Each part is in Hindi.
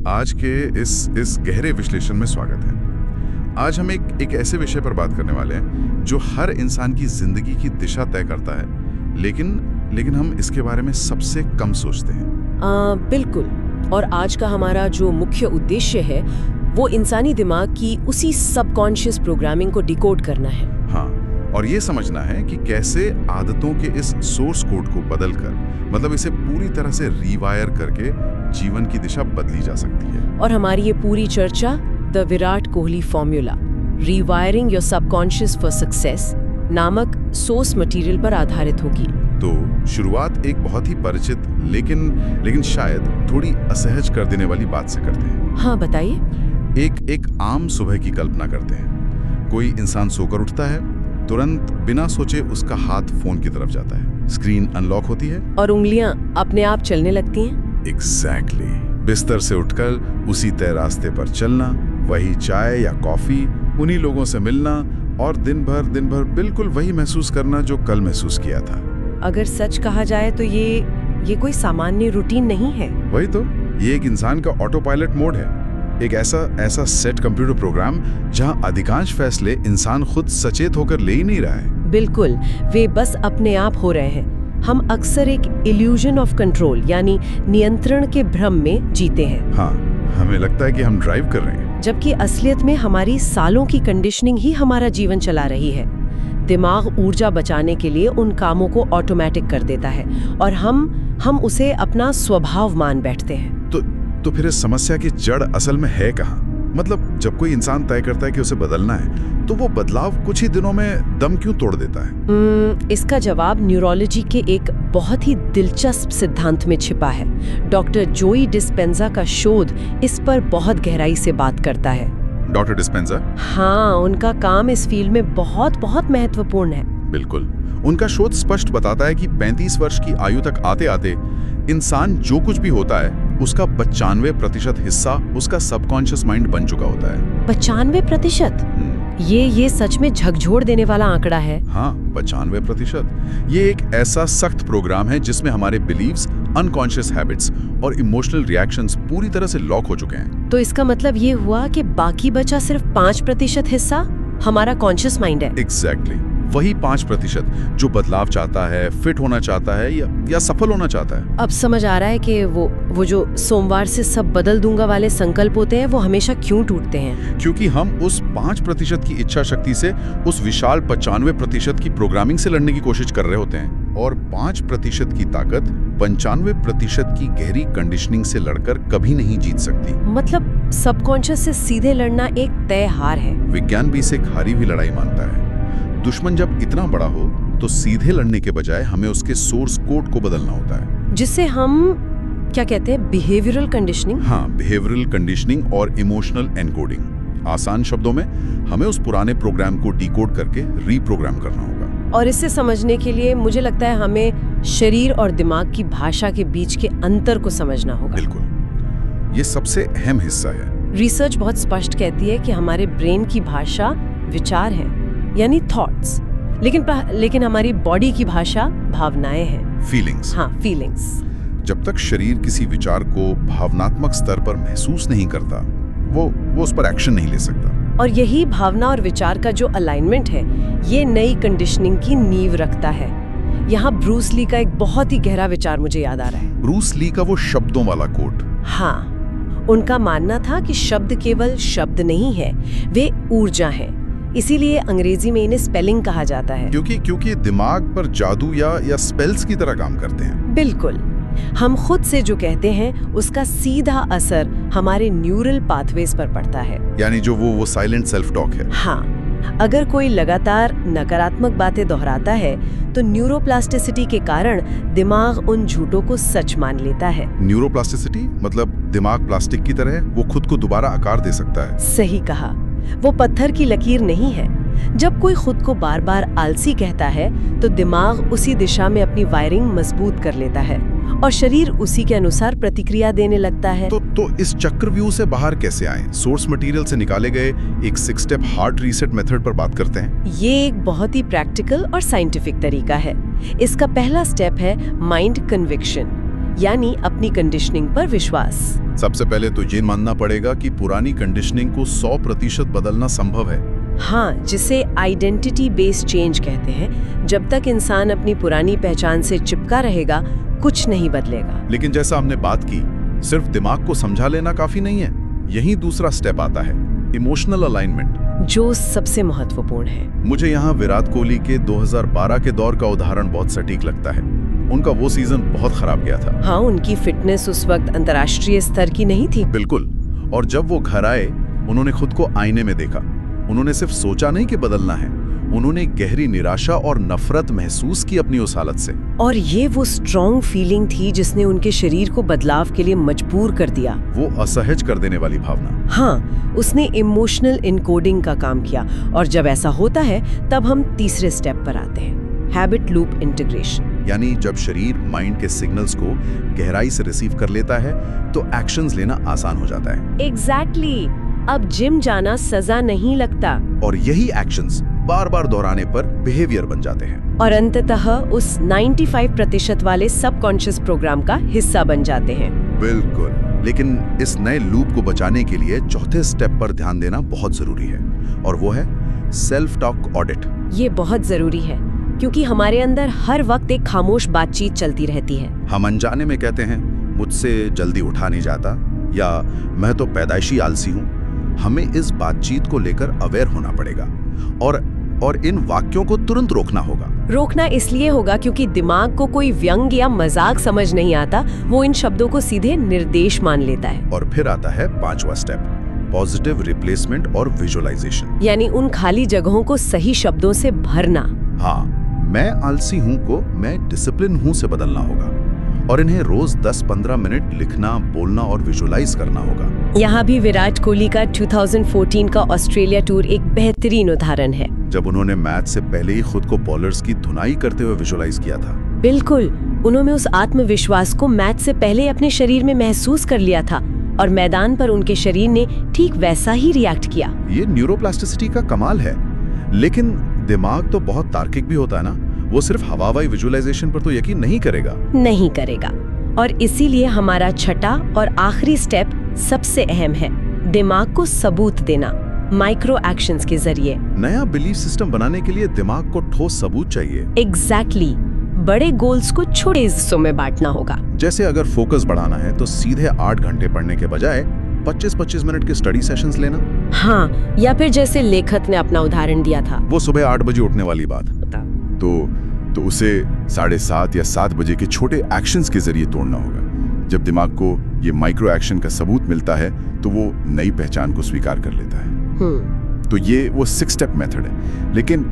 आज के इस गहरे विश्लेषण में स्वागत है। आज हम एक ऐसे विषय पर बात करने वाले हैं जो हर इंसान की जिंदगी की दिशा तय करता है, लेकिन हम इसके बारे में सबसे कम सोचते हैं। बिल्कुल। और आज का हमारा जो मुख्य उद्देश्य है वो इंसानी दिमाग की उसी सबकॉन्शियस प्रोग्रामिंग को डिकोड करना है। हाँ, और ये समझना है कि कैसे आदतों के इस सोर्स कोड को बदलकर, मतलब इसे पूरी तरह से रीवायर करके जीवन की दिशा बदली जा सकती है। और हमारी ये पूरी चर्चा the Virat Kohli formula, rewiring your subconscious for success नामक सोर्स मटेरियल पर आधारित होगी। तो शुरुआत एक बहुत ही परिचित लेकिन शायद थोड़ी असहज कर देने वाली बात से करते हैं। हाँ, बताइए। एक आम सुबह की कल्पना करते हैं। कोई इंसान सोकर उठता है, तुरंत बिना सोचे उसका हाथ फोन की तरफ जाता है, स्क्रीन अनलॉक होती है और उंगलियां अपने आप चलने लगती हैं। एग्जैक्टली। बिस्तर से उठकर उसी तय रास्ते पर चलना, वही चाय या कॉफी, उन्हीं लोगों से मिलना और दिन भर बिल्कुल वही महसूस करना जो कल महसूस किया था। अगर सच कहा जाए तो ये कोई सामान्य रूटीन नहीं है। वही तो, ये एक इंसान का ऑटो पायलट मोड है, एक ऐसा सेट कंप्यूटर प्रोग्राम जहां अधिकांश फैसले इंसान खुद सचेत होकर ले ही नहीं रहा है। बिल्कुल, वे बस अपने आप हो रहे हैं। हम अक्सर एक इल्यूजन ऑफ कंट्रोल यानी नियंत्रण के भ्रम में जीते हैं। हाँ, हमें लगता है कि हम ड्राइव कर रहे हैं, जबकि असलियत में हमारी सालों की कंडीशनिंग ही हमारा जीवन चला रही है। दिमाग ऊर्जा बचाने के लिए उन कामों को ऑटोमेटिक कर देता है और हम उसे अपना स्वभाव मान बैठते हैं। तो फिर इस समस्या की जड़ असल में है कहाँ? मतलब जब कोई इंसान तय करता है कि उसे बदलना है, तो वो बदलाव कुछ ही दिनों में दम क्यों तोड़ देता है? इसका जवाब न्यूरोलॉजी के एक बहुत ही दिलचस्प सिद्धांत में छिपा है। डॉक्टर जोई डिस्पेंजा का शोध इस पर बहुत गहराई से बात करता है। Doctor Dispenza? हाँ, उनका काम इस फील्ड में बहुत महत्वपूर्ण है। बिल्कुल। उनका शोध स्पष्ट बताता है कि 35 वर्ष की आयु तक आते आते इंसान जो कुछ भी होता है उसका 95% हिस्सा उसका सबकॉन्शियस माइंड बन चुका होता है। 95%? ये सच में झकझोर देने वाला आंकड़ा है। हाँ, 95%। ये एक ऐसा सख्त प्रोग्राम है जिसमें हमारे बिलीव्स, अनकॉन्शियस हैबिट्स और इमोशनल रिएक्शंस पूरी तरह से लॉक हो चुके हैं। तो इसका मतलब ये हुआ कि बाकी बचा सिर्फ 5% हिस्सा हमारा कॉन्शियस माइंड है। एग्जैक्टली। वही 5% जो बदलाव चाहता है, फिट होना चाहता है या सफल होना चाहता है। अब समझ आ रहा है कि वो जो सोमवार से सब बदल दूंगा वाले संकल्प होते हैं वो हमेशा क्यों टूटते हैं। क्योंकि हम उस 5% की इच्छा शक्ति से उस विशाल 95% की प्रोग्रामिंग से लड़ने की कोशिश कर रहे होते हैं, और 5% की ताकत 95% की गहरी कंडीशनिंग से लड़कर कभी नहीं जीत सकती। मतलब सबकॉन्शियस से सीधे लड़ना एक तय हार है। विज्ञान भी इसे एक हारी हुई लड़ाई मानता है। दुश्मन जब इतना बड़ा हो तो सीधे लड़ने के बजाय हमें उसके सोर्स कोड को बदलना होता है, जिससे हम क्या कहते हैं, बिहेवियरल कंडीशनिंग। हाँ, बिहेवियरल कंडीशनिंग और इमोशनल एनकोडिंग। आसान शब्दों में हमें उस पुराने प्रोग्राम को डिकोड करके रीप्रोग्राम करना होगा। और इसे समझने के लिए मुझे लगता है हमें शरीर और दिमाग की भाषा के बीच के अंतर को समझना होगा। बिल्कुल, ये सबसे अहम हिस्सा है। रिसर्च बहुत स्पष्ट कहती है कि हमारे ब्रेन की भाषा विचार है, यानी थॉट्स, लेकिन हमारी बॉडी की भाषा भावनाएं हैं, फीलिंग्स। हाँ, फीलिंग्स। जब तक शरीर किसी विचार को भावनात्मक स्तर पर महसूस नहीं करता, वो उस पर एक्शन नहीं ले सकता। और यही भावना और विचार का जो अलाइनमेंट है, ये नई कंडीशनिंग की नींव रखता है। यहाँ ब्रूस ली का एक बहुत ही गहरा विचार मुझे याद आ रहा है। ब्रूस ली का वो शब्दों वाला कोट। हाँ, उनका मानना था कि शब्द केवल शब्द नहीं है, वे ऊर्जा है। इसीलिए अंग्रेजी में इन्हें स्पेलिंग कहा जाता है, क्योंकि दिमाग पर जादू या स्पेल्स की तरह काम करते हैं। बिल्कुल। हम खुद से जो कहते हैं उसका सीधा असर हमारे न्यूरल पाथवेज पर पड़ता है, यानी जो वो साइलेंट सेल्फ टॉक है। हाँ, अगर कोई लगातार नकारात्मक बातें दोहराता है तो न्यूरोप्लास्टिसिटी के कारण दिमाग उन झूठों को सच मान लेता है। न्यूरोप्लास्टिसिटी मतलब दिमाग प्लास्टिक की तरह है, वो खुद को दोबारा आकार दे सकता है। सही कहा। वो पत्थर की लकीर नहीं है। जब कोई खुद को बार बार आलसी कहता है तो दिमाग उसी दिशा में अपनी वायरिंग मजबूत कर लेता है और शरीर उसी के अनुसार प्रतिक्रिया देने लगता है। तो इस चक्रव्यूह से बाहर कैसे आएं? सोर्स मटेरियल से निकाले गए एक 6 स्टेप हार्ट रीसेट मेथड पर बात करते हैं। ये एक बहुत ही प्रैक्टिकल और साइंटिफिक तरीका है। इसका पहला स्टेप है माइंड कन्विक्शन, यानी अपनी कंडीशनिंग पर विश्वास। सबसे पहले तो ये मानना पड़ेगा कि पुरानी कंडीशनिंग को 100% बदलना संभव है। हाँ, जिसे आइडेंटिटी बेस्ड चेंज कहते हैं। जब तक इंसान अपनी पुरानी पहचान से चिपका रहेगा, कुछ नहीं बदलेगा। लेकिन जैसा हमने बात की, सिर्फ दिमाग को समझा लेना काफी नहीं है। यही दूसरा स्टेप आता है, इमोशनल अलाइनमेंट, जो सबसे महत्वपूर्ण है। मुझे यहाँ विराट कोहली के 2012 के दौर का उदाहरण बहुत सटीक लगता है। उनका वो सीजन बहुत खराब गया था। हाँ, उनकी फिटनेस उस वक्त अंतर्राष्ट्रीय स्तर की नहीं थी। बिल्कुल। और जब वो घर आए, उन्होंने खुद को आईने में देखा। उन्होंने सिर्फ सोचा नहीं कि बदलना है, उन्होंने गहरी निराशा और नफरत महसूस की अपनी उस हालत से। और ये वो स्ट्रॉन्ग फीलिंग थी जिसने उनके शरीर को बदलाव के लिए मजबूर कर दिया। वो असहज कर देने वाली भावना। हाँ, उसने इमोशनल इनकोडिंग का काम किया। और जब ऐसा होता है, तब हम तीसरे स्टेप पर आते हैं, हैबिट लूप इंटीग्रेशन। यानी जब शरीर माइंड के सिग्नल्स को गहराई से रिसीव कर लेता है, तो एक्शंस लेना आसान हो जाता है। एग्जैक्टली। अब जिम जाना सजा नहीं लगता। और यही एक्शंस बार बार दोहराने पर बिहेवियर बन जाते हैं। और अंततः उस 95% वाले सबकॉन्शियस प्रोग्राम का हिस्सा बन जाते हैं। बिल्कुल। लेकिन इस नए लूप को बचाने के लिए चौथे स्टेप पर ध्यान देना बहुत जरूरी है, और वो है सेल्फ टॉक ऑडिट। ये बहुत जरूरी है, क्योंकि हमारे अंदर हर वक्त एक खामोश बातचीत चलती रहती है। हम अनजाने में कहते हैं, मुझसे जल्दी उठा नहीं जाता, या मैं तो पैदाइशी आलसी हूँ। हमें इस बातचीत को लेकर अवेयर होना पड़ेगा, और इन वाक्यों को तुरंत रोकना होगा। रोकना इसलिए होगा क्योंकि दिमाग को कोई व्यंग या मजाक समझ नहीं आता। वो इन शब्दों को सीधे निर्देश मान लेता है। और फिर आता है 5वां स्टेप, पॉजिटिव रिप्लेसमेंट और विजुअलाइजेशन। यानी उन खाली जगहों को सही शब्दों से भरना। हाँ, मैं आलसी हूँ को मैं डिसिप्लिन हूँ से बदलना होगा, और इन्हें रोज 10-15 मिनट लिखना, बोलना और विजुअलाइज करना होगा। यहाँ भी विराट कोहली का 2014 का ऑस्ट्रेलिया टूर एक बेहतरीन उदाहरण है, जब उन्होंने मैच से पहले ही खुद को बॉलर्स की धुनाई करते हुए विजुअलाइज किया था। बिल्कुल। उन्होंने उस आत्मविश्वास को मैच से पहले अपने शरीर में महसूस कर लिया था, और मैदान पर उनके शरीर ने ठीक वैसा ही रिएक्ट किया। ये न्यूरोप्लास्टिसिटी का कमाल है। लेकिन दिमाग तो बहुत तार्किक भी होता है ना, वो सिर्फ हवाई विजुअलाइजेशन पर तो यकीन नहीं करेगा। और इसीलिए हमारा छठा और आखिरी स्टेप सबसे अहम है, दिमाग को सबूत देना, माइक्रो एक्शंस के जरिए। नया बिलीफ सिस्टम बनाने के लिए दिमाग को ठोस सबूत चाहिए। एग्जैक्टली। बड़े गोल्स को छोटे हिस्सों में बांटना होगा। जैसे अगर फोकस बढ़ाना है तो सीधे 8 घंटे पढ़ने के बजाय 25-25 मिनट के स्टडी सेशंस लेना। हाँ, या फिर जैसे लेखक ने अपना उदाहरण दिया था, वो सुबह 8 बजे उठने वाली बात, तो उसे 7:30 या 7 बजे के छोटे एक्शंस के जरिए तोड़ना होगा। जब दिमाग को ये माइक्रो एक्शन का सबूत मिलता है, तो वो नई पहचान को स्वीकार कर लेता है। तो ये वो 6 स्टेप मेथड है। लेकिन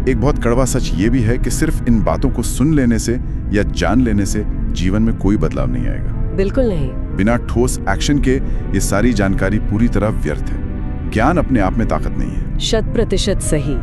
एक बहुत कड़वा सच ये भी है कि सिर्फ इन बातों को सुन लेने से या जान लेने से जीवन में कोई बदलाव नहीं आएगा। बिल्कुल नहीं। बिना ठोस एक्शन के ये सारी जानकारी पूरी तरह व्यर्थ है। ज्ञान अपने आप में ताकत नहीं है। 100% सही।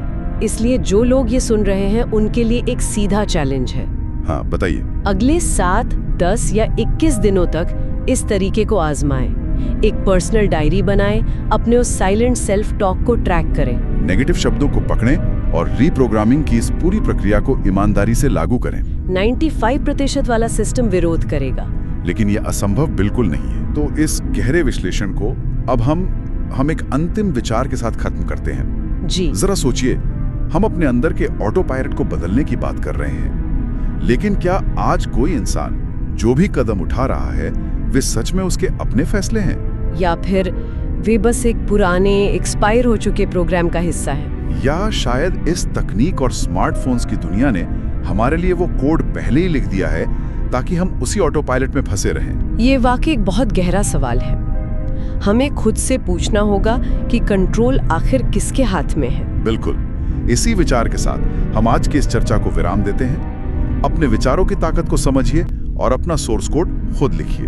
इसलिए जो लोग ये सुन रहे हैं, उनके लिए एक सीधा चैलेंज है। हाँ, बताइए। अगले 7, 10 या 21 दिनों तक इस तरीके को आजमाएं। एक पर्सनल डायरी बनाएं, अपने उस साइलेंट सेल्फ टॉक को ट्रैक करें, नेगेटिव शब्दों को पकड़ें और रीप्रोग्रामिंग की इस पूरी प्रक्रिया को ईमानदारी से लागू करें। 95% वाला सिस्टम विरोध करेगा, लेकिन यह असंभव बिल्कुल नहीं है। तो इस गहरे विश्लेषण को अब हम एक अंतिम विचार के साथ खत्म करते हैं। जी। जरा सोचिए, हम अपने अंदर के ऑटो पायलट को बदलने की बात कर रहे हैं, लेकिन क्या आज कोई इंसान जो भी कदम उठा रहा है, वे सच में उसके अपने फैसले हैं, या फिर वे बस एक पुराने एक्सपायर हो चुके प्रोग्राम का हिस्सा है? या शायद इस तकनीक और स्मार्टफोन्स की दुनिया ने हमारे लिए वो कोड पहले ही लिख दिया है ताकि हम उसी ऑटो पायलट में फंसे रहें? ये वाकई एक बहुत गहरा सवाल है। हमें खुद से पूछना होगा कि कंट्रोल आखिर किसके हाथ में है। बिल्कुल। इसी विचार के साथ हम आज की इस चर्चा को विराम देते हैं। अपने विचारों की ताकत को समझिए और अपना सोर्स कोड खुद लिखिए।